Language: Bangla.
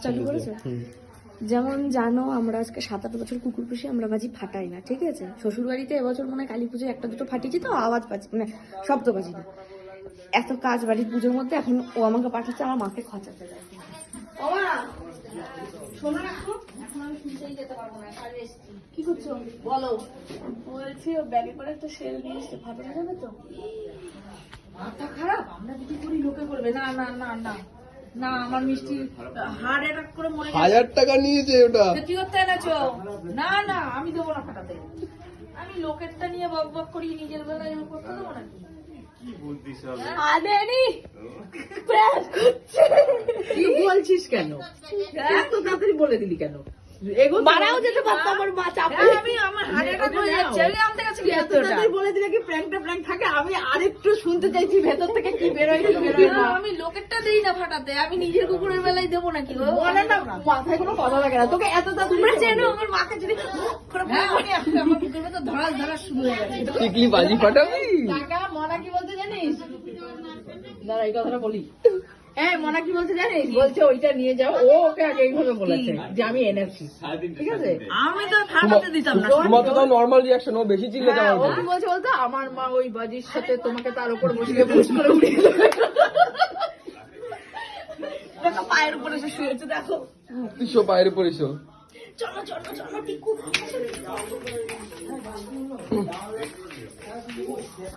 চালু করেছে। যেমন জানো আমরা আজকে 7-8 বছর কুকুর পুষি, আমরা বাজি ফাটাই না, ঠিক আছে। শ্বশুর বাড়িতে এবছর মনে হয় কালী পুজোয় 1-2 ফাটিয়েছি, তো আওয়াজ পাচ্ছি মানে শব্দ বাজি না। এত কাজ বাড়ির পুজোর মধ্যে, এখন ও আমাকে পাঠাচ্ছে আমার মাকে খচাতে যায়। শোনো না, এখন আমি শুনতেই যেতে পারবো না, কাজে এসেছি। কি করছো বলো? বলছি ও ব্যাগে করে একটা সেল নিয়ে এসছে, ফাটানো যাবে তো? মাথা খারাপ, আমরা যদি করি লোকে করবে না না না না না। আমার মিষ্টি হার্ট অ্যাটাক করে মরে গেছে। 1000 টাকা নিয়েছে ওটা। কি করতে এনেছো? না না আমি দেবো না ফাটাতে। আমি লোকেরটা নিয়ে বক বক করি, নিজের বেলায় আমি করতে দেবো নাকি? কি বলছিস কেন? এত তাড়াতাড়ি বলে দিলি কেন? মারাও যেতে পারতো আমার মা চাপে। আমি আমার হার্ট অ্যাটাক হয়ে যাচ্ছে, আমি আমাদের কাছে কি এত তাড়াতাড়ি বলে দিলে কি প্র্যাঙ্কটা প্র্যাঙ্ক থাকে? আমি আরেকটু শুনতে চাইছি ভেতর থেকে কি বেরোয় কি বেরোয় না। আমি লোকেরটা দেই না ফাটাতে, আমি নিজের কুকুরের বেলায় দেবো নাকি? বলে না, মাথায় কোনো কথা লাগে না। তোকে এত তাড়াতাড়ি তোমরা চেনো আমার মাকে যদি আমার কুকুরের ভেতর ধরাস ধরাস শুরু হয়ে গেছে। টিকলি বাজি ফাটাবি? টাকা মনা কি বলতে জানিস? দাঁড়া, এই কথাটা বলি। মনা কি বলতে জানিস? বলছে ওইটা নিয়ে যাও। ও ওকে আগে এইভাবে বলেছে যে আমি এনেছি, ঠিক আছে। আমি তো ফাটাতে দিতাম না। তোমার তো নরমাল রিঅ্যাকশন, ও বেশি চিল্লে হ্যাঁ, যাওয়ার ও কি বলছে বলতো, আমার মা ওই বাজির সাথে তোমাকে তার উপর বসিয়ে বুঝ করে উড়িয়ে দেবে। দেখো পায়ের উপরে এসে শুয়েছে, দেখো। তিসো পায়ের পরিসো। চলো চলো চলো টিকু।